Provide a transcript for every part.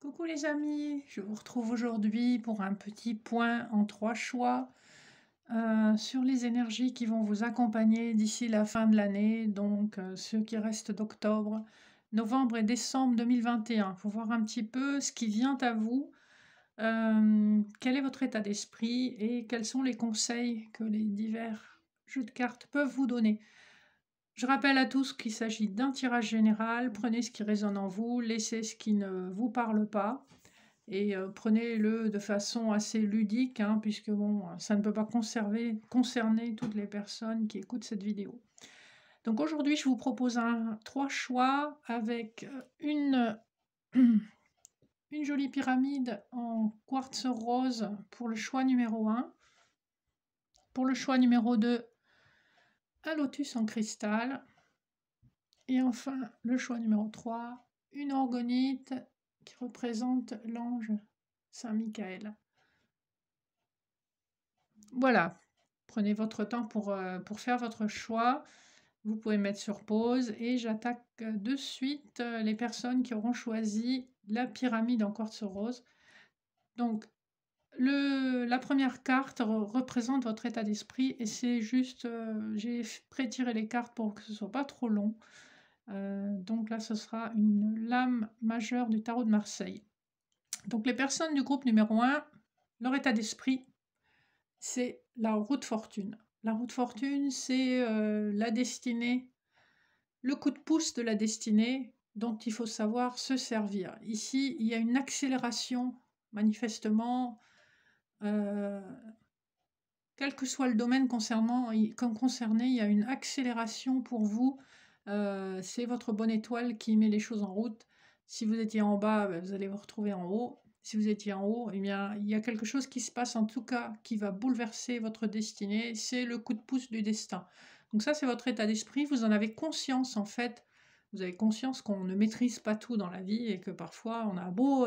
Coucou les amis, je vous retrouve aujourd'hui pour un petit point en 3 choix sur les énergies qui vont vous accompagner d'ici la fin de l'année, donc ceux qui restent d'octobre, novembre et décembre 2021. Il faut voir un petit peu ce qui vient à vous, quel est votre état d'esprit et quels sont les conseils que les divers jeux de cartes peuvent vous donner. Je rappelle à tous qu'il s'agit d'un tirage général, prenez ce qui résonne en vous, laissez ce qui ne vous parle pas. Et prenez-le de façon assez ludique, hein, puisque bon, ça ne peut pas concerner toutes les personnes qui écoutent cette vidéo. Donc aujourd'hui, je vous propose 3 choix avec une jolie pyramide en quartz rose pour le choix numéro 1. Pour le choix numéro 2, un lotus en cristal. Et enfin, le choix numéro 3, une orgonite qui représente l'ange Saint-Michael. Voilà, prenez votre temps pour faire votre choix. Vous pouvez mettre sur pause et j'attaque de suite les personnes qui auront choisi la pyramide en quartz rose. Donc, la première carte représente votre état d'esprit et c'est juste, j'ai pré-tiré les cartes pour que ce ne soit pas trop long. Donc là, ce sera une lame majeure du tarot de Marseille. Donc les personnes du groupe numéro 1, leur état d'esprit, c'est la roue de fortune. La roue de fortune, c'est la destinée, le coup de pouce de la destinée dont il faut savoir se servir. Ici, il y a une accélération, manifestement, quel que soit le domaine concerné, il y a une accélération pour vous. C'est votre bonne étoile qui met les choses en route. Si vous étiez en bas, vous allez vous retrouver en haut. Si vous étiez en haut, eh bien, il y a quelque chose qui se passe en tout cas qui va bouleverser votre destinée. C'est le coup de pouce du destin. Donc ça, c'est votre état d'esprit. Vous en avez conscience en fait. Vous avez conscience qu'on ne maîtrise pas tout dans la vie et que parfois on a beau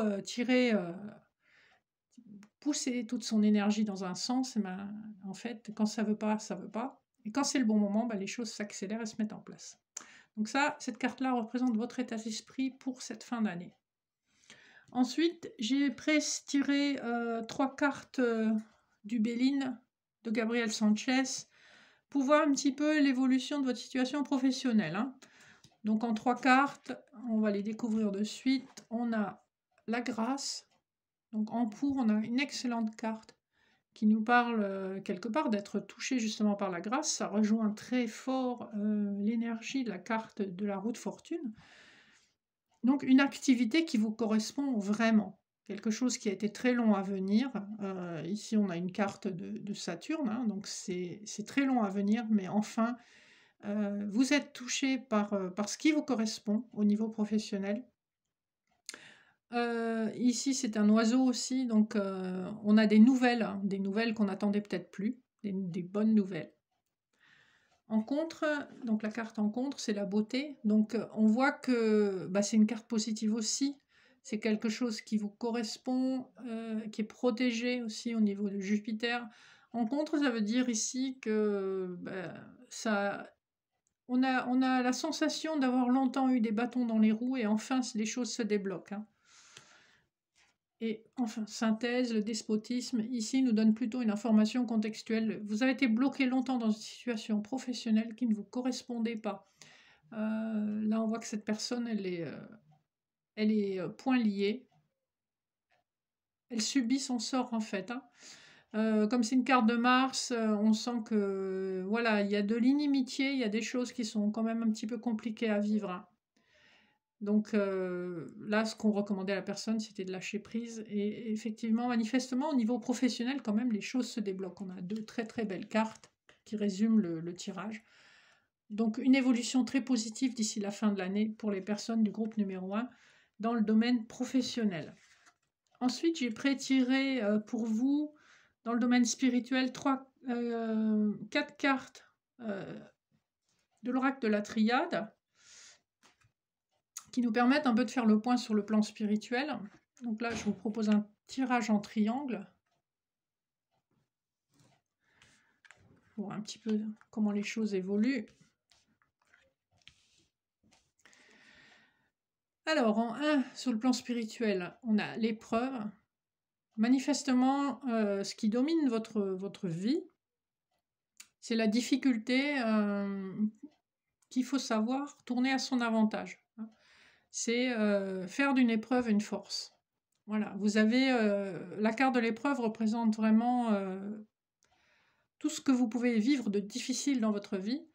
pousser toute son énergie dans un sens, et ben, en fait, quand ça veut pas, ça veut pas. Et quand c'est le bon moment, les choses s'accélèrent et se mettent en place. Donc ça, cette carte-là représente votre état d'esprit pour cette fin d'année. Ensuite, j'ai tiré 3 cartes du Béline de Gabriel Sanchez pour voir un petit peu l'évolution de votre situation professionnelle. Hein. Donc en 3 cartes, on va les découvrir de suite. On a la grâce. Donc en pour, on a une excellente carte qui nous parle quelque part d'être touché justement par la grâce. Ça rejoint très fort l'énergie de la carte de la roue de fortune. Donc une activité qui vous correspond vraiment, quelque chose qui a été très long à venir. Ici on a une carte de Saturne, hein, donc c'est très long à venir, mais enfin vous êtes touché par ce qui vous correspond au niveau professionnel. Ici c'est un oiseau aussi, donc on a des nouvelles qu'on n'attendait peut-être plus, des bonnes nouvelles. En contre, donc la carte en contre, c'est la beauté. Donc on voit que c'est une carte positive aussi. C'est quelque chose qui vous correspond, qui est protégé aussi au niveau de Jupiter. En contre, ça veut dire ici que on a la sensation d'avoir longtemps eu des bâtons dans les roues et enfin les choses se débloquent. Hein. Et enfin, synthèse, le despotisme, ici nous donne plutôt une information contextuelle. Vous avez été bloqué longtemps dans une situation professionnelle qui ne vous correspondait pas. Là, on voit que cette personne, elle est point liée. Elle subit son sort en fait. Hein. Comme c'est une carte de Mars, on sent que voilà, il y a de l'inimitié, il y a des choses qui sont quand même un petit peu compliquées à vivre. Hein. Donc là, ce qu'on recommandait à la personne, c'était de lâcher prise. Et effectivement, manifestement, au niveau professionnel, quand même, les choses se débloquent. On a 2 très très belles cartes qui résument le tirage. Donc une évolution très positive d'ici la fin de l'année pour les personnes du groupe numéro 1 dans le domaine professionnel. Ensuite, j'ai pré-tiré pour vous, dans le domaine spirituel, 4 cartes de l'oracle de la Triade, qui nous permettent un peu de faire le point sur le plan spirituel. Donc là, je vous propose un tirage en triangle. Pour voir un petit peu comment les choses évoluent. Alors, en 1, sur le plan spirituel, on a l'épreuve. Manifestement, ce qui domine votre vie, c'est la difficulté qu'il faut savoir tourner à son avantage. Hein. C'est faire d'une épreuve une force. Voilà, vous avez la carte de l'épreuve représente vraiment tout ce que vous pouvez vivre de difficile dans votre vie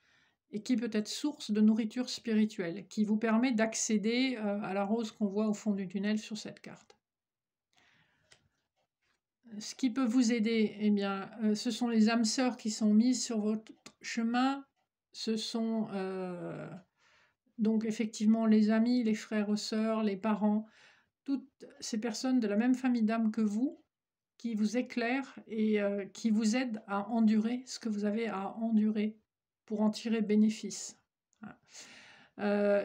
et qui peut être source de nourriture spirituelle, qui vous permet d'accéder à la rose qu'on voit au fond du tunnel sur cette carte. Ce qui peut vous aider, eh bien, ce sont les âmes sœurs qui sont mises sur votre chemin. Ce sont donc effectivement les amis, les frères et sœurs, les parents, toutes ces personnes de la même famille d'âme que vous, qui vous éclairent et qui vous aident à endurer ce que vous avez à endurer pour en tirer bénéfice.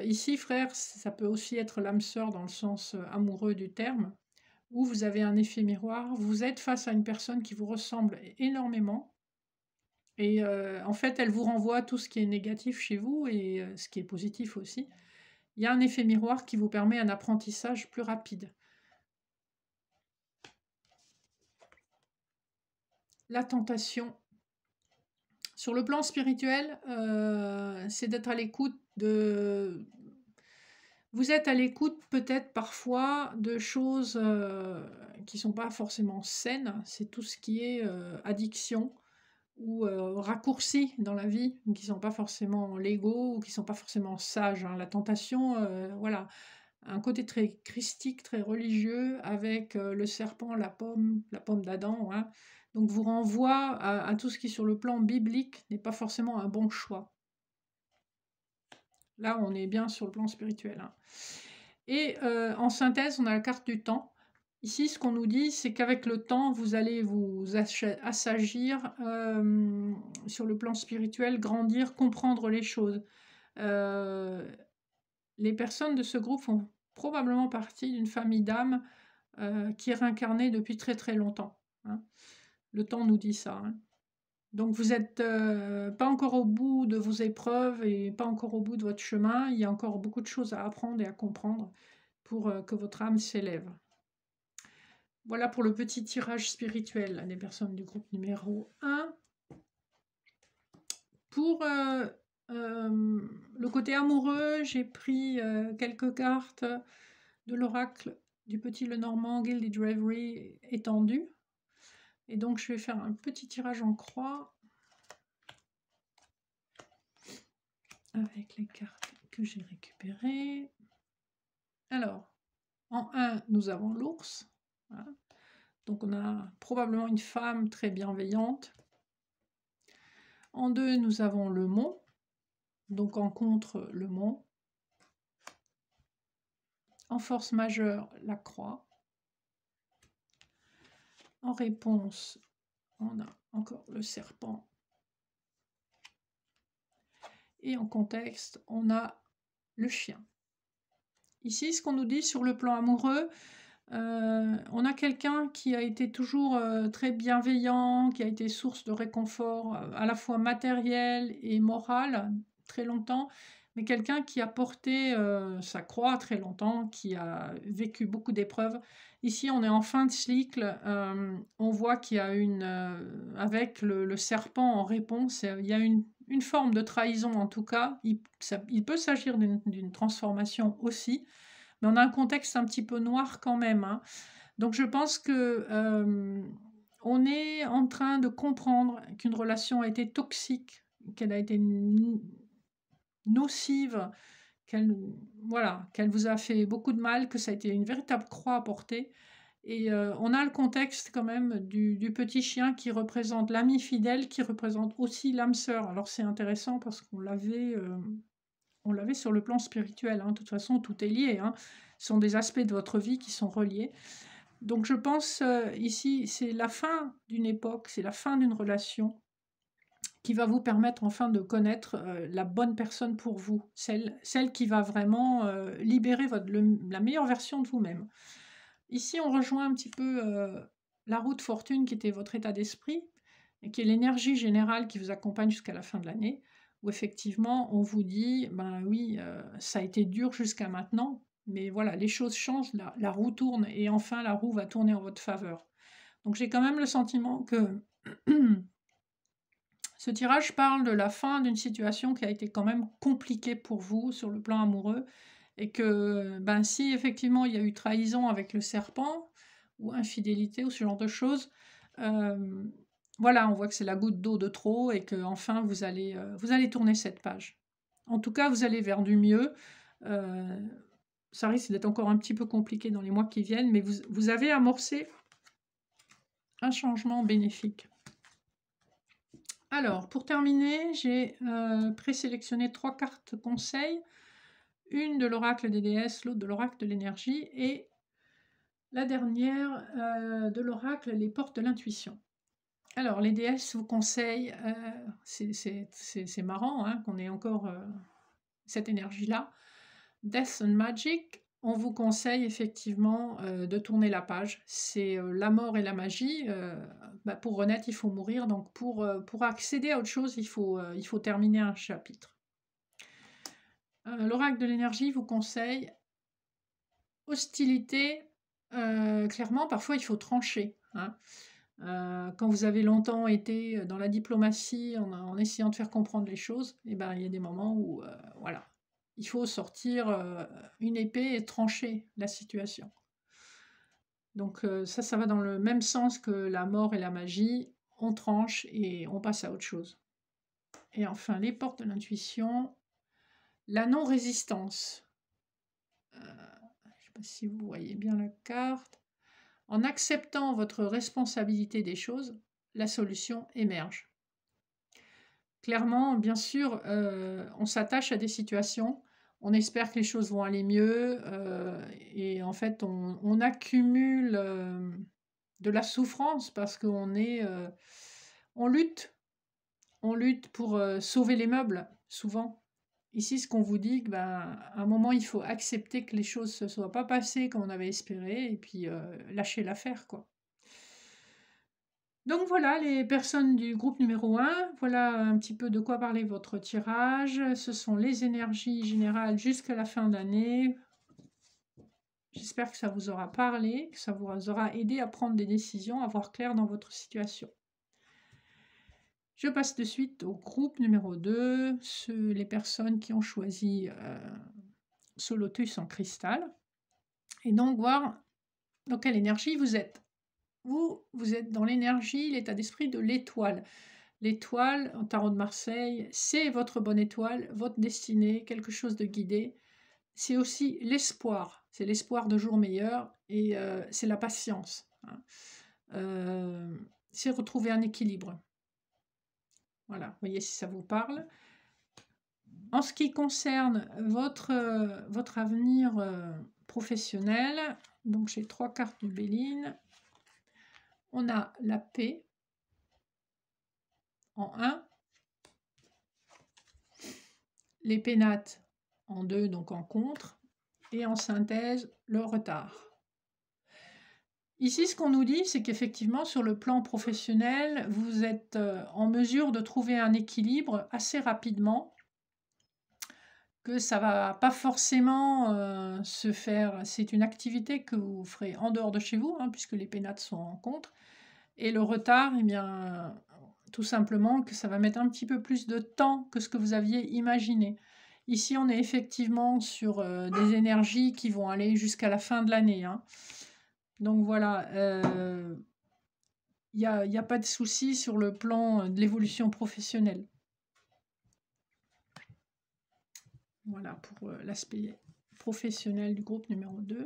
Ici, frère, ça peut aussi être l'âme sœur dans le sens amoureux du terme, où vous avez un effet miroir, vous êtes face à une personne qui vous ressemble énormément, et en fait, elle vous renvoie tout ce qui est négatif chez vous et ce qui est positif aussi. Il y a un effet miroir qui vous permet un apprentissage plus rapide. La tentation. Sur le plan spirituel, c'est d'être à l'écoute de... Vous êtes à l'écoute peut-être parfois de choses qui ne sont pas forcément saines. C'est tout ce qui est addiction ou raccourcis dans la vie, qui ne sont pas forcément légaux ou qui ne sont pas forcément sages. Hein. La tentation, voilà, un côté très christique, très religieux, avec le serpent, la pomme d'Adam. Hein. Donc vous renvoie à tout ce qui, sur le plan biblique, n'est pas forcément un bon choix. Là, on est bien sur le plan spirituel. Hein. Et en synthèse, on a la carte du temps. Ici, ce qu'on nous dit, c'est qu'avec le temps, vous allez vous assagir sur le plan spirituel, grandir, comprendre les choses. Les personnes de ce groupe font probablement partie d'une famille d'âmes qui est réincarnée depuis très très longtemps. Hein. Le temps nous dit ça. Hein. Donc vous n'êtes pas encore au bout de vos épreuves et pas encore au bout de votre chemin. Il y a encore beaucoup de choses à apprendre et à comprendre pour que votre âme s'élève. Voilà pour le petit tirage spirituel des personnes du groupe numéro 1. Pour le côté amoureux, j'ai pris quelques cartes de l'oracle du petit Lenormand, Gilded Reverie étendu. Et donc je vais faire un petit tirage en croix avec les cartes que j'ai récupérées. Alors, en 1, nous avons l'ours. Voilà. Donc on a probablement une femme très bienveillante. En 2, nous avons le mont. Donc en contre, le mont. En force majeure, la croix. En réponse, on a encore le serpent. Et en contexte, on a le chien. Ici, ce qu'on nous dit sur le plan amoureux, on a quelqu'un qui a été toujours très bienveillant, qui a été source de réconfort à la fois matériel et moral très longtemps, mais quelqu'un qui a porté sa croix très longtemps, qui a vécu beaucoup d'épreuves. Ici, on est en fin de cycle, on voit qu'il y a avec le serpent en réponse, il y a une forme de trahison en tout cas. Il peut s'agir d'une transformation aussi, mais on a un contexte un petit peu noir quand même. Hein. Donc je pense que on est en train de comprendre qu'une relation a été toxique, qu'elle a été nocive, qu'elle vous a fait beaucoup de mal, que ça a été une véritable croix à porter. Et on a le contexte quand même du petit chien qui représente l'ami fidèle, qui représente aussi l'âme sœur. Alors c'est intéressant parce qu'on l'avait sur le plan spirituel. Hein. De toute façon, tout est lié. Hein. Ce sont des aspects de votre vie qui sont reliés. Donc je pense ici, c'est la fin d'une époque, c'est la fin d'une relation qui va vous permettre enfin de connaître la bonne personne pour vous, celle qui va vraiment libérer la meilleure version de vous-même. Ici, on rejoint un petit peu la roue de fortune qui était votre état d'esprit et qui est l'énergie générale qui vous accompagne jusqu'à la fin de l'année, où effectivement, on vous dit, ben oui, ça a été dur jusqu'à maintenant, Mais voilà, les choses changent, la roue tourne et enfin la roue va tourner en votre faveur. Donc j'ai quand même le sentiment que ce tirage parle de la fin d'une situation qui a été quand même compliquée pour vous sur le plan amoureux et que ben, si effectivement il y a eu trahison avec le serpent ou infidélité ou ce genre de choses, voilà, on voit que c'est la goutte d'eau de trop et que enfin vous allez tourner cette page. En tout cas, vous allez vers du mieux. Ça risque d'être encore un petit peu compliqué dans les mois qui viennent, mais vous avez amorcé un changement bénéfique. Alors, pour terminer, j'ai présélectionné 3 cartes conseils. Une de l'oracle des déesses, l'autre de l'oracle de l'énergie, et la dernière de l'oracle, les portes de l'intuition. Alors, les déesses vous conseillent, c'est marrant hein, qu'on ait encore cette énergie-là. Death and Magic, on vous conseille effectivement de tourner la page. C'est la mort et la magie. Pour renaître, il faut mourir. Donc pour accéder à autre chose, il faut terminer un chapitre. L'oracle de l'énergie vous conseille hostilité. Clairement, parfois, il faut trancher. Hein. Quand vous avez longtemps été dans la diplomatie en essayant de faire comprendre les choses, et ben, il y a des moments où voilà, il faut sortir une épée et trancher la situation. Donc ça va dans le même sens que la mort et la magie. On tranche et on passe à autre chose. Et enfin, les portes de l'intuition. La non-résistance. Je ne sais pas si vous voyez bien la carte. En acceptant votre responsabilité des choses, la solution émerge. Clairement, bien sûr, on s'attache à des situations, on espère que les choses vont aller mieux, et en fait, on accumule de la souffrance parce qu'on on lutte pour sauver les meubles, souvent. Ici, ce qu'on vous dit, que, à un moment, il faut accepter que les choses ne se soient pas passées comme on avait espéré, et puis lâcher l'affaire, quoi. Donc voilà les personnes du groupe numéro 1, voilà un petit peu de quoi parler votre tirage. Ce sont les énergies générales jusqu'à la fin d'année. J'espère que ça vous aura parlé, que ça vous aura aidé à prendre des décisions, à voir clair dans votre situation. Je passe de suite au groupe numéro 2, les personnes qui ont choisi ce lotus en cristal. Et donc voir dans quelle énergie vous êtes. Vous êtes dans l'énergie, l'état d'esprit de l'étoile. L'étoile, en tarot de Marseille, c'est votre bonne étoile, votre destinée, quelque chose de guidé. C'est aussi l'espoir, c'est l'espoir de jours meilleurs et c'est la patience. Hein. C'est retrouver un équilibre. Voilà, voyez si ça vous parle. En ce qui concerne votre avenir professionnel, donc j'ai 3 cartes du Béline. On a la paix en 1, les pénates en 2, donc en contre, et en synthèse, le retard. Ici, ce qu'on nous dit, c'est qu'effectivement, sur le plan professionnel, vous êtes en mesure de trouver un équilibre assez rapidement, que ça ne va pas forcément se faire. C'est une activité que vous ferez en dehors de chez vous, hein, puisque les pénates sont en contre. Et le retard, eh bien, tout simplement que ça va mettre un petit peu plus de temps que ce que vous aviez imaginé. Ici, on est effectivement sur des énergies qui vont aller jusqu'à la fin de l'année. Hein. Donc voilà, il n'y a pas de souci sur le plan de l'évolution professionnelle. Voilà pour l'aspect professionnel du groupe numéro 2.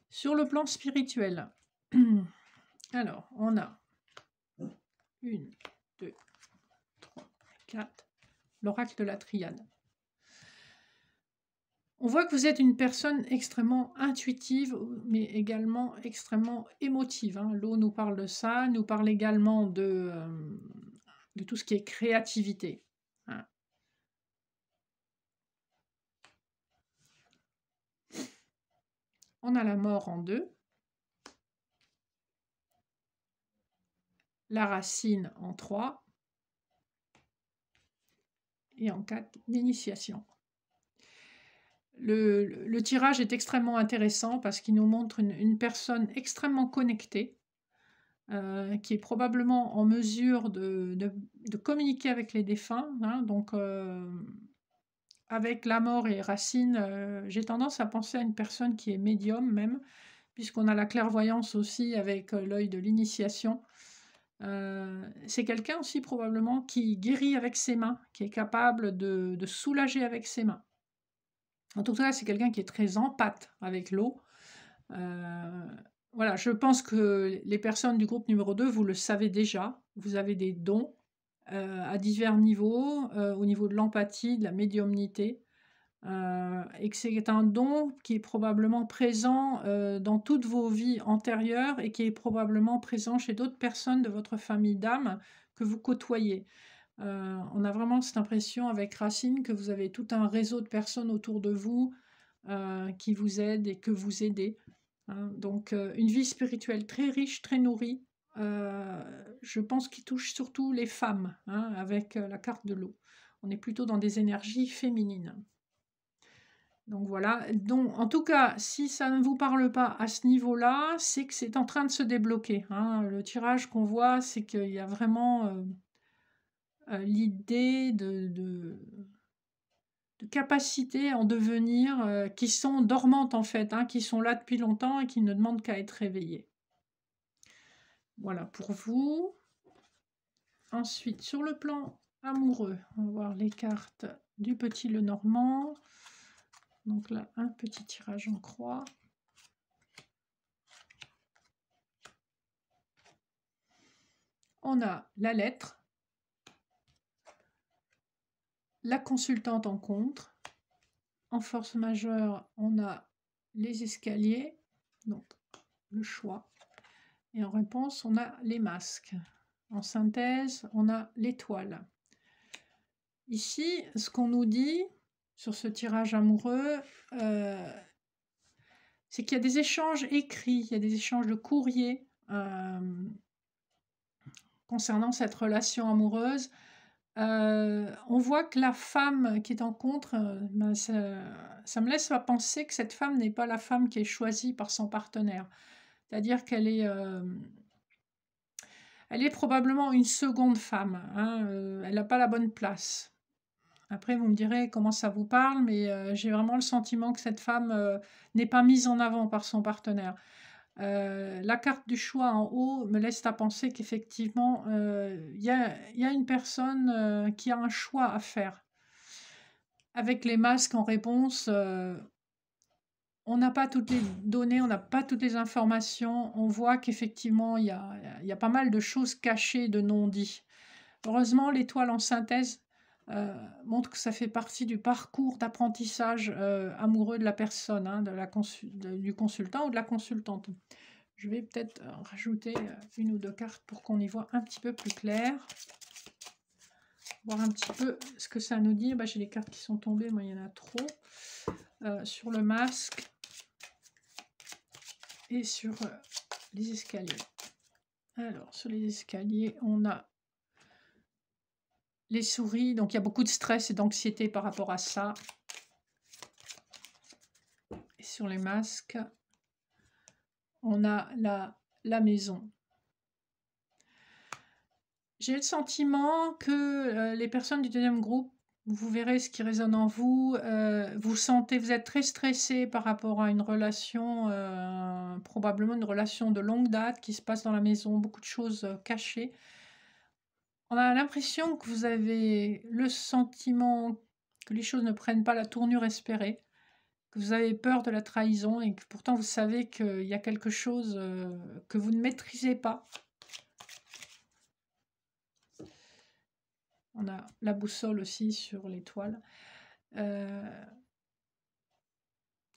Sur le plan spirituel, alors on a 1, 2, 3, 4, l'oracle de la triade. On voit que vous êtes une personne extrêmement intuitive, mais également extrêmement émotive. Hein. L'eau nous parle de ça, nous parle également de tout ce qui est créativité. Hein. On a la mort en 2, la racine en 3 et en 4, l'initiation. Le tirage est extrêmement intéressant parce qu'il nous montre une personne extrêmement connectée, qui est probablement en mesure de communiquer avec les défunts, hein. Donc, avec la mort et Racine, j'ai tendance à penser à une personne qui est médium même, puisqu'on a la clairvoyance aussi avec l'œil de l'initiation. C'est quelqu'un aussi probablement qui guérit avec ses mains, qui est capable de soulager avec ses mains. En tout cas, c'est quelqu'un qui est très empathe avec l'eau. Voilà, je pense que les personnes du groupe numéro 2, vous le savez déjà, vous avez des dons à divers niveaux, au niveau de l'empathie, de la médiumnité, et que c'est un don qui est probablement présent dans toutes vos vies antérieures et qui est probablement présent chez d'autres personnes de votre famille d'âme que vous côtoyez. On a vraiment cette impression avec Racine que vous avez tout un réseau de personnes autour de vous qui vous aident et que vous aidez, hein. Donc une vie spirituelle très riche, très nourrie, je pense qu'il touche surtout les femmes, hein, avec la carte de l'eau. On est plutôt dans des énergies féminines. Donc voilà, donc en tout cas, si ça ne vous parle pas à ce niveau-là, c'est que c'est en train de se débloquer, hein. Le tirage qu'on voit, c'est qu'il y a vraiment l'idée de capacités en devenir qui sont dormantes en fait, hein, qui sont là depuis longtemps et qui ne demandent qu'à être réveillées. Voilà pour vous. Ensuite, sur le plan amoureux, on va voir les cartes du petit Lenormand. Donc là, un petit tirage en croix. On a la lettre, la consultante en contre. En force majeure, on a les escaliers, donc le choix. Et en réponse, on a les masques. En synthèse, on a l'étoile. Ici, ce qu'on nous dit sur ce tirage amoureux, c'est qu'il y a des échanges écrits, il y a des échanges de courriers concernant cette relation amoureuse. On voit que la femme qui est en contre, ben ça me laisse à penser que cette femme n'est pas la femme qui est choisie par son partenaire. C'est-à-dire qu'elle est, elle est probablement une seconde femme, hein, elle n'a pas la bonne place. Après, vous me direz comment ça vous parle, mais j'ai vraiment le sentiment que cette femme n'est pas mise en avant par son partenaire. La carte du choix en haut me laisse à penser qu'effectivement, il y a une personne qui a un choix à faire. Avec les masques en réponse, on n'a pas toutes les données, on n'a pas toutes les informations. On voit qu'effectivement, il y a pas mal de choses cachées, de non-dits. Heureusement, l'étoile en synthèse montre que ça fait partie du parcours d'apprentissage amoureux de la personne, hein, du consultant ou de la consultante. Je vais peut-être rajouter une ou deux cartes pour qu'on y voit un petit peu plus clair. Voir un petit peu ce que ça nous dit. Bah, j'ai les cartes qui sont tombées, moi il y en a trop. Sur le masque et sur les escaliers. Alors, sur les escaliers, on a les souris, donc il y a beaucoup de stress et d'anxiété par rapport à ça. Et sur les masques, on a la maison. J'ai le sentiment que les personnes du deuxième groupe, vous verrez ce qui résonne en vous, vous êtes très stressé par rapport à une relation, probablement une relation de longue date qui se passe dans la maison, beaucoup de choses cachées. On a l'impression que vous avez le sentiment que les choses ne prennent pas la tournure espérée, que vous avez peur de la trahison et que pourtant vous savez qu'il y a quelque chose que vous ne maîtrisez pas. On a la boussole aussi sur l'étoile. Il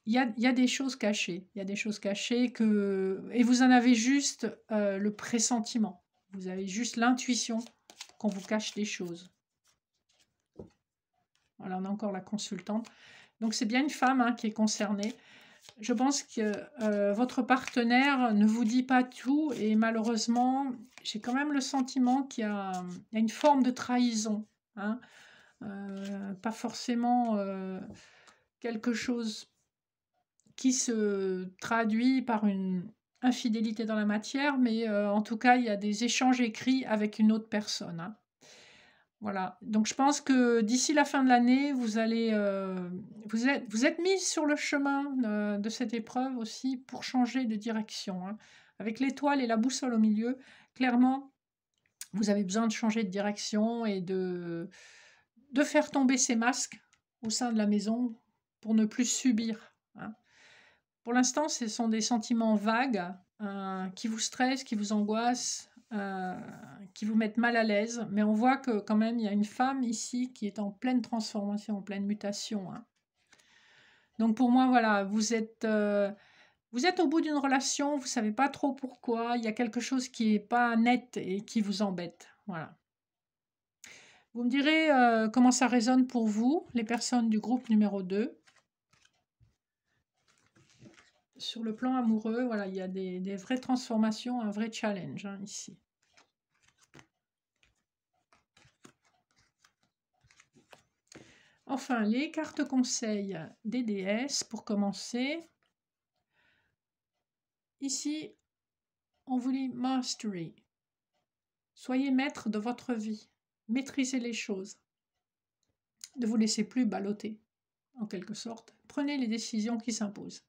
y a des choses cachées. Il y a des choses cachées et vous en avez juste le pressentiment. Vous avez juste l'intuition qu'on vous cache des choses. Voilà, on a encore la consultante. Donc c'est bien une femme hein, qui est concernée. Je pense que votre partenaire ne vous dit pas tout et malheureusement, j'ai quand même le sentiment qu'il y a une forme de trahison. Hein. Pas forcément quelque chose qui se traduit par une infidélité dans la matière, mais en tout cas, il y a des échanges écrits avec une autre personne, hein. Voilà, donc je pense que d'ici la fin de l'année, vous allez, vous êtes mis sur le chemin, de cette épreuve aussi pour changer de direction, hein. Avec l'étoile et la boussole au milieu, clairement, vous avez besoin de changer de direction et de faire tomber ces masques au sein de la maison pour ne plus subir, hein. Pour l'instant, ce sont des sentiments vagues, qui vous stressent, qui vous angoissent, qui vous mettent mal à l'aise, mais on voit que quand même, il y a une femme ici qui est en pleine transformation, en pleine mutation, hein. Donc pour moi, voilà, vous êtes au bout d'une relation, vous savez pas trop pourquoi, il y a quelque chose qui est pas net et qui vous embête, voilà. Vous me direz, comment ça résonne pour vous, les personnes du groupe numéro 2. Sur le plan amoureux, voilà, il y a des vraies transformations, un vrai challenge, hein, ici. Enfin, les cartes conseils des déesses, pour commencer. Ici, on vous dit mastery. Soyez maître de votre vie. Maîtrisez les choses. Ne vous laissez plus balloter, en quelque sorte. Prenez les décisions qui s'imposent.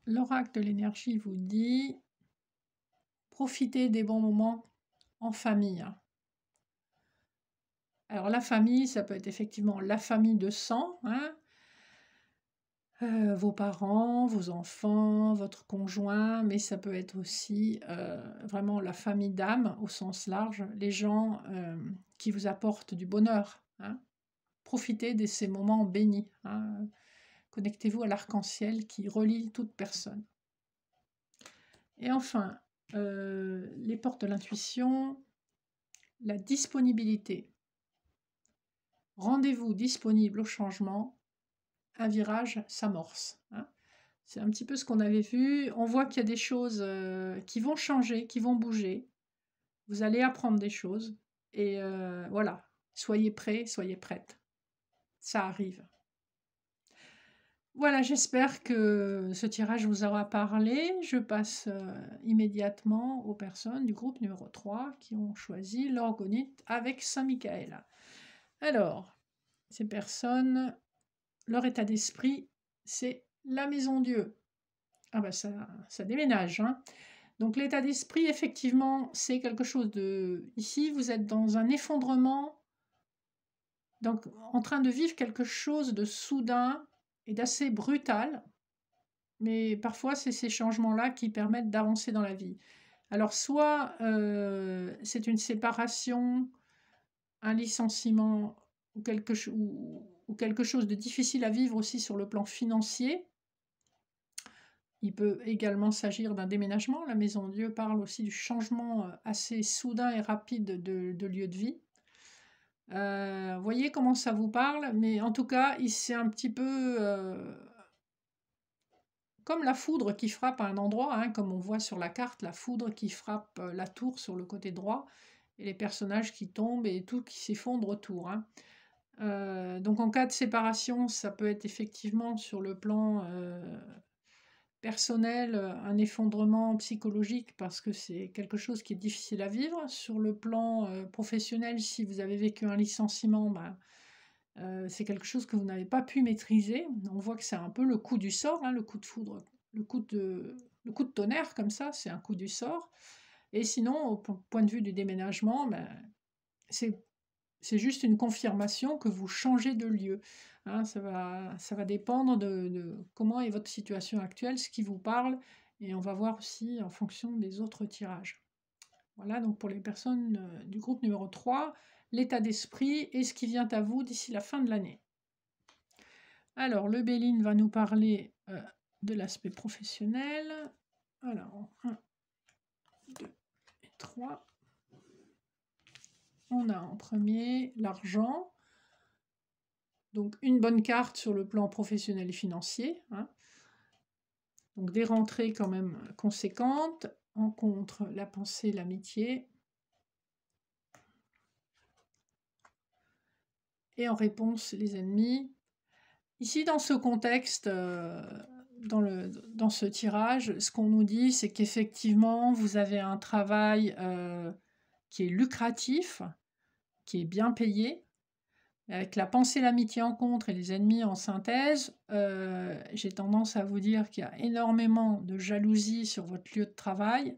L'oracle de l'énergie vous dit profitez des bons moments en famille. Alors la famille, ça peut être effectivement la famille de sang, hein, vos parents, vos enfants, votre conjoint, mais ça peut être aussi vraiment la famille d'âme au sens large, les gens qui vous apportent du bonheur, hein. Profitez de ces moments bénis, hein. Connectez-vous à l'arc-en-ciel qui relie toute personne. Et enfin, les portes de l'intuition, la disponibilité. Rendez-vous disponible au changement, un virage s'amorce, hein. C'est un petit peu ce qu'on avait vu. On voit qu'il y a des choses qui vont changer, qui vont bouger. Vous allez apprendre des choses. Et voilà, soyez prêts, soyez prêtes. Ça arrive. Voilà, j'espère que ce tirage vous aura parlé. Je passe immédiatement aux personnes du groupe numéro 3 qui ont choisi l'orgonite avec Saint-Michael. Alors, ces personnes, leur état d'esprit, c'est la maison Dieu. Ah bah ça déménage, hein. Donc l'état d'esprit, effectivement, c'est quelque chose de... Ici, vous êtes dans un effondrement, donc en train de vivre quelque chose de soudain et d'assez brutal, mais parfois c'est ces changements-là qui permettent d'avancer dans la vie. Alors soit c'est une séparation, un licenciement ou quelque chose de difficile à vivre aussi sur le plan financier. Il peut également s'agir d'un déménagement. La maison Dieu parle aussi du changement assez soudain et rapide de lieu de vie. Voyez comment ça vous parle, mais en tout cas, c'est un petit peu comme la foudre qui frappe à un endroit, hein, comme on voit sur la carte, la foudre qui frappe la tour sur le côté droit, et les personnages qui tombent et tout qui s'effondre autour, hein. Donc en cas de séparation, ça peut être effectivement sur le plan personnel, un effondrement psychologique parce que c'est quelque chose qui est difficile à vivre. Sur le plan professionnel, si vous avez vécu un licenciement, c'est quelque chose que vous n'avez pas pu maîtriser. On voit que c'est un peu le coup du sort, hein, le coup de foudre, le coup de tonnerre comme ça, c'est un coup du sort. Et sinon, au point de vue du déménagement, c'est juste une confirmation que vous changez de lieu, hein. Ça va dépendre de comment est votre situation actuelle, ce qui vous parle, et on va voir aussi en fonction des autres tirages. Voilà, donc pour les personnes du groupe numéro 3, l'état d'esprit et ce qui vient à vous d'ici la fin de l'année. Alors, le Béline va nous parler de l'aspect professionnel. Alors, 1, 2 et 3. On a en premier l'argent, donc une bonne carte sur le plan professionnel et financier, hein. Donc des rentrées quand même conséquentes, en contre la pensée, l'amitié. Et en réponse, les ennemis. Ici, dans ce contexte, dans ce tirage, ce qu'on nous dit, c'est qu'effectivement, vous avez un travail qui est lucratif, qui est bien payé, avec la pensée, l'amitié en contre et les ennemis en synthèse. J'ai tendance à vous dire qu'il y a énormément de jalousie sur votre lieu de travail,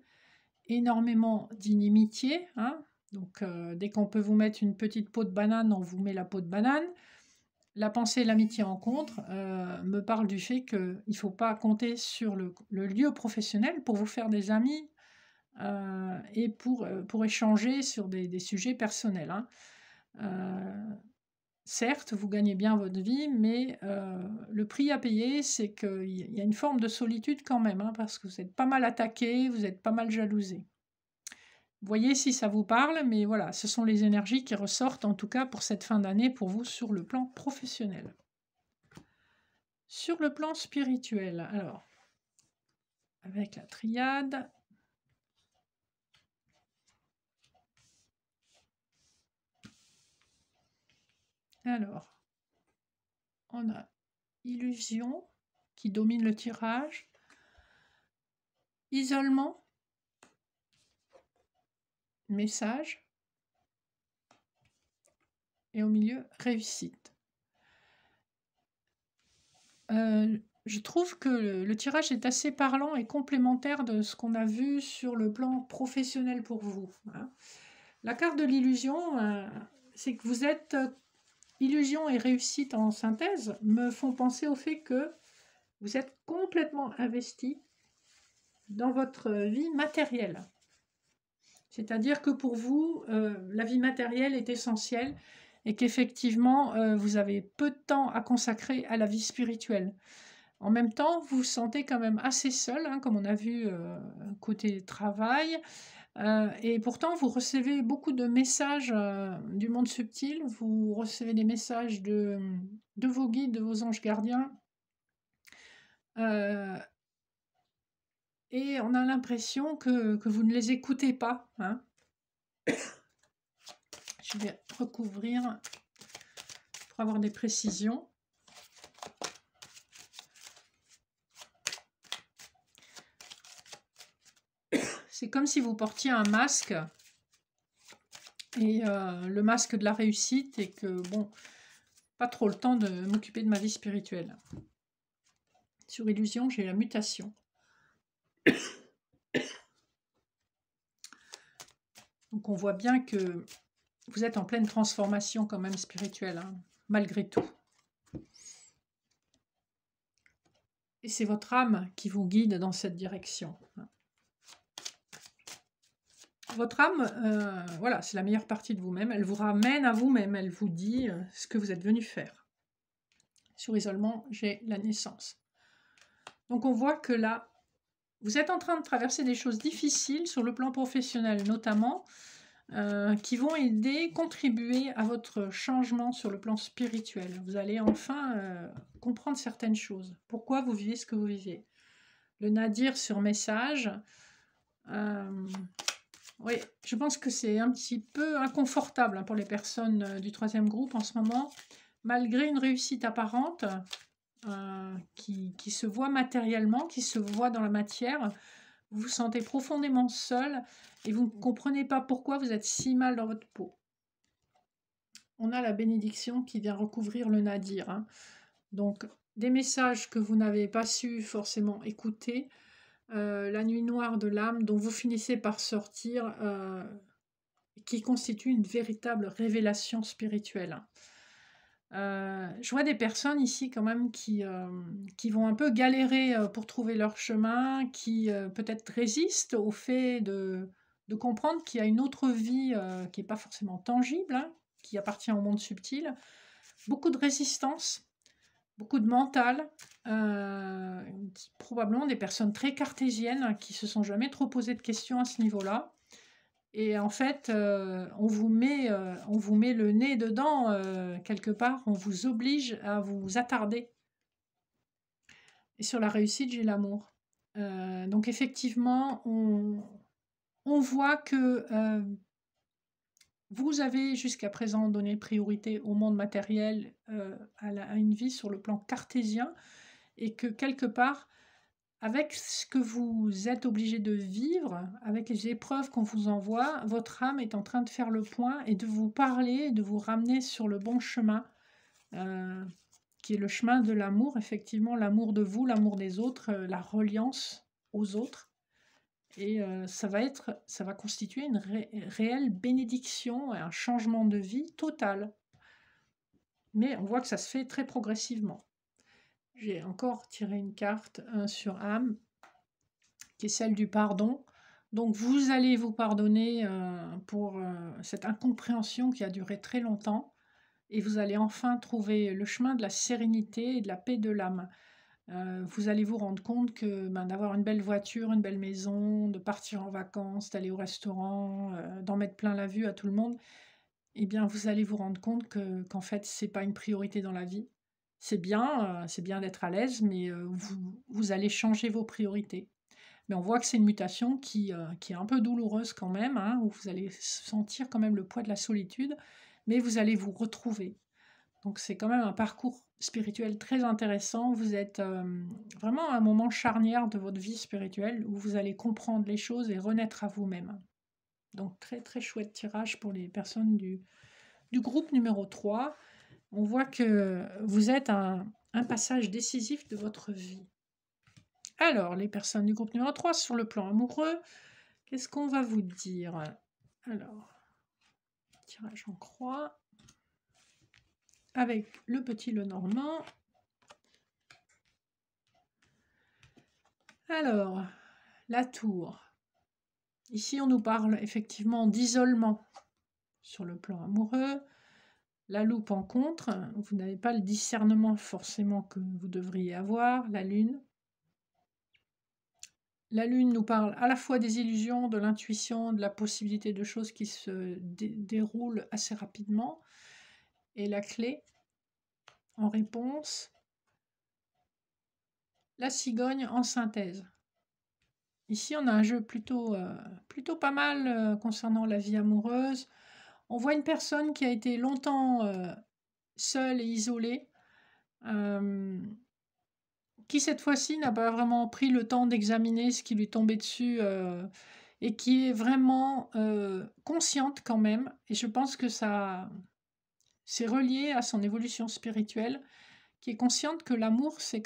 énormément d'inimitié, hein. Donc, dès qu'on peut vous mettre une petite peau de banane, on vous met la peau de banane. La pensée et l'amitié en contre me parle du fait qu'il ne faut pas compter sur le lieu professionnel pour vous faire des amis et pour échanger sur des sujets personnels, hein. Certes, vous gagnez bien votre vie, mais le prix à payer, c'est qu'il y a une forme de solitude quand même, hein, parce que vous êtes pas mal attaqué, vous êtes pas mal jalousé. Voyez si ça vous parle, mais voilà, ce sont les énergies qui ressortent en tout cas pour cette fin d'année pour vous sur le plan professionnel. Sur le plan spirituel, alors, avec la triade, alors, on a illusion qui domine le tirage, isolement, message, et au milieu, réussite. Je trouve que le tirage est assez parlant et complémentaire de ce qu'on a vu sur le plan professionnel pour vous, hein. La carte de l'illusion, c'est que vous êtes illusion et réussite en synthèse me font penser au fait que vous êtes complètement investi dans votre vie matérielle. C'est-à-dire que pour vous, la vie matérielle est essentielle et qu'effectivement, vous avez peu de temps à consacrer à la vie spirituelle. En même temps, vous vous sentez quand même assez seul, hein, comme on a vu côté travail. Et pourtant, vous recevez beaucoup de messages du monde subtil. Vous recevez des messages de vos guides, de vos anges gardiens. Et on a l'impression que vous ne les écoutez pas, hein. Je vais recouvrir pour avoir des précisions. C'est comme si vous portiez un masque, et le masque de la réussite, et que, bon, pas trop le temps de m'occuper de ma vie spirituelle. Sur illusion, j'ai la mutation. Donc on voit bien que vous êtes en pleine transformation quand même spirituelle, hein, malgré tout. Et c'est votre âme qui vous guide dans cette direction. Votre âme, voilà, c'est la meilleure partie de vous-même. Elle vous ramène à vous-même. Elle vous dit ce que vous êtes venu faire. Sur isolement, j'ai la naissance. Donc on voit que là, vous êtes en train de traverser des choses difficiles sur le plan professionnel notamment, qui vont aider, contribuer à votre changement sur le plan spirituel. Vous allez enfin comprendre certaines choses. Pourquoi vous vivez ce que vous vivez. Le nadir sur message, oui, je pense que c'est un petit peu inconfortable, hein, pour les personnes du troisième groupe en ce moment, malgré une réussite apparente qui se voit matériellement, qui se voit dans la matière. Vous vous sentez profondément seul et vous ne comprenez pas pourquoi vous êtes si mal dans votre peau. On a la bénédiction qui vient recouvrir le nadir, hein. Donc, des messages que vous n'avez pas su forcément écouter, la nuit noire de l'âme dont vous finissez par sortir, qui constitue une véritable révélation spirituelle. Je vois des personnes ici quand même qui vont un peu galérer pour trouver leur chemin, qui peut-être résistent au fait de comprendre qu'il y a une autre vie qui n'est pas forcément tangible, hein, qui appartient au monde subtil. Beaucoup de résistance, beaucoup de mental, probablement des personnes très cartésiennes hein, qui se sont jamais trop posées de questions à ce niveau-là. Et en fait, on vous met le nez dedans quelque part, on vous oblige à vous attarder. Et sur la réussite, j'ai l'amour. Donc effectivement, on voit que Vous avez jusqu'à présent donné priorité au monde matériel, à une vie sur le plan cartésien, et que quelque part, avec ce que vous êtes obligé de vivre, avec les épreuves qu'on vous envoie, votre âme est en train de faire le point et de vous parler, de vous ramener sur le bon chemin, qui est le chemin de l'amour, effectivement, l'amour de vous, l'amour des autres, la reliance aux autres. Et ça va constituer une réelle bénédiction et un changement de vie total. Mais on voit que ça se fait très progressivement. J'ai encore tiré une carte sur âme, qui est celle du pardon. Donc vous allez vous pardonner pour cette incompréhension qui a duré très longtemps, et vous allez enfin trouver le chemin de la sérénité et de la paix de l'âme. Vous allez vous rendre compte que d'avoir une belle voiture, une belle maison, de partir en vacances, d'aller au restaurant, d'en mettre plein la vue à tout le monde, eh bien vous allez vous rendre compte qu'en fait c'est pas une priorité dans la vie. C'est bien d'être à l'aise, mais vous allez changer vos priorités. Mais on voit que c'est une mutation qui est un peu douloureuse quand même, hein, où vous allez sentir quand même le poids de la solitude, mais vous allez vous retrouver. Donc c'est quand même un parcours spirituel très intéressant. Vous êtes vraiment à un moment charnière de votre vie spirituelle où vous allez comprendre les choses et renaître à vous-même. Donc très très chouette tirage pour les personnes du groupe numéro 3. On voit que vous êtes à un passage décisif de votre vie. Alors, les personnes du groupe numéro 3, sur le plan amoureux, qu'est-ce qu'on va vous dire? Alors, tirage en croix, avec le petit Lenormand. Alors, la tour. Ici, on nous parle effectivement d'isolement sur le plan amoureux. La loupe en contre, vous n'avez pas le discernement forcément que vous devriez avoir. La lune. La lune nous parle à la fois des illusions, de l'intuition, de la possibilité de choses qui se déroulent assez rapidement. Et la clé, en réponse, la cigogne en synthèse. Ici, on a un jeu plutôt pas mal concernant la vie amoureuse. On voit une personne qui a été longtemps seule et isolée, qui cette fois-ci n'a pas vraiment pris le temps d'examiner ce qui lui tombait dessus, et qui est vraiment consciente quand même. Et je pense que ça c'est relié à son évolution spirituelle, qui est consciente que l'amour, c'est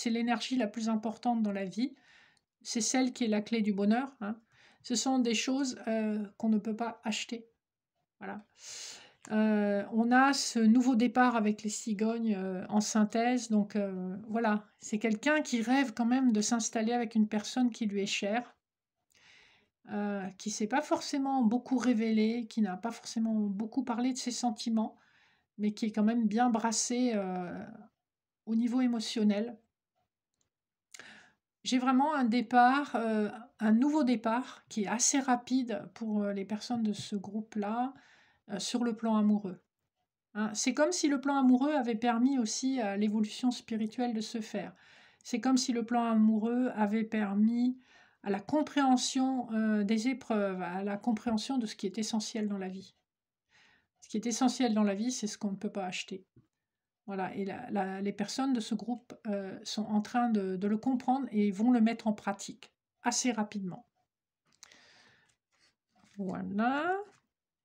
l'énergie la plus importante dans la vie. C'est celle qui est la clé du bonheur, hein. Ce sont des choses qu'on ne peut pas acheter. Voilà. On a ce nouveau départ avec les cigognes en synthèse. Donc voilà, c'est quelqu'un qui rêve quand même de s'installer avec une personne qui lui est chère, qui ne s'est pas forcément beaucoup révélé, qui n'a pas forcément beaucoup parlé de ses sentiments, mais qui est quand même bien brassé au niveau émotionnel. J'ai vraiment un nouveau départ qui est assez rapide pour les personnes de ce groupe-là sur le plan amoureux. Hein. C'est comme si le plan amoureux avait permis aussi à l'évolution spirituelle de se faire. C'est comme si le plan amoureux avait permis à la compréhension des épreuves, à la compréhension de ce qui est essentiel dans la vie. Ce qui est essentiel dans la vie, c'est ce qu'on ne peut pas acheter. Voilà, et les personnes de ce groupe sont en train de le comprendre et vont le mettre en pratique assez rapidement. Voilà.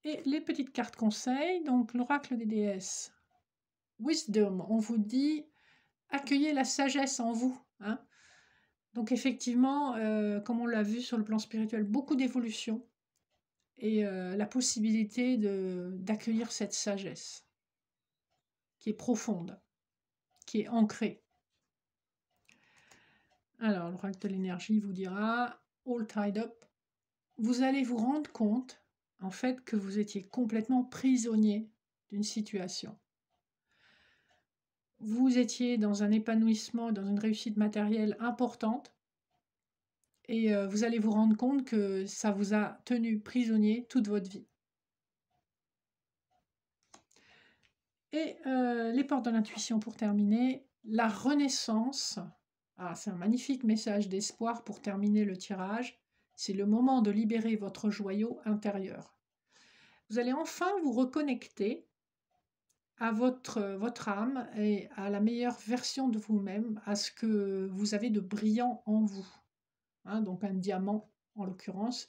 Et les petites cartes conseils, donc l'oracle des déesses. Wisdom, on vous dit accueillez la sagesse en vous. Hein. Donc effectivement, comme on l'a vu sur le plan spirituel, beaucoup d'évolution et la possibilité d'accueillir cette sagesse qui est profonde, qui est ancrée. Alors, l'oracle de l'énergie vous dira all tied up. Vous allez vous rendre compte, en fait, que vous étiez complètement prisonnier d'une situation. Vous étiez dans un épanouissement, dans une réussite matérielle importante, et vous allez vous rendre compte que ça vous a tenu prisonnier toute votre vie. Et les portes de l'intuition pour terminer, la renaissance. Ah, c'est un magnifique message d'espoir pour terminer le tirage. C'est le moment de libérer votre joyau intérieur. Vous allez enfin vous reconnecter à votre âme et à la meilleure version de vous-même, à ce que vous avez de brillant en vous. Hein, donc un diamant en l'occurrence,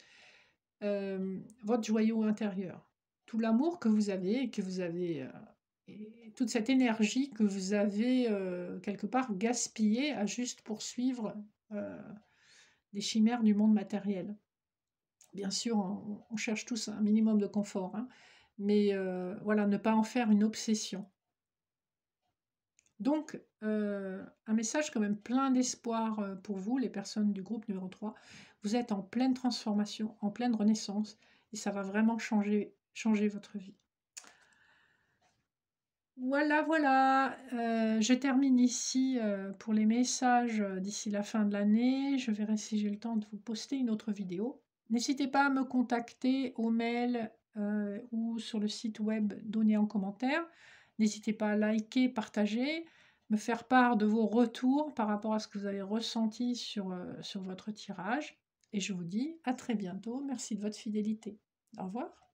votre joyau intérieur. Tout l'amour que vous avez et toute cette énergie que vous avez quelque part gaspillée à juste poursuivre les chimères du monde matériel. Bien sûr, on cherche tous un minimum de confort, hein, mais voilà, ne pas en faire une obsession. Donc, un message quand même plein d'espoir pour vous, les personnes du groupe numéro 3. Vous êtes en pleine transformation, en pleine renaissance, et ça va vraiment changer votre vie. Voilà, voilà, je termine ici pour les messages d'ici la fin de l'année. Je verrai si j'ai le temps de vous poster une autre vidéo. N'hésitez pas à me contacter au mail ou sur le site web donné en commentaire. N'hésitez pas à liker, partager, me faire part de vos retours par rapport à ce que vous avez ressenti sur votre tirage. Et je vous dis à très bientôt. Merci de votre fidélité. Au revoir.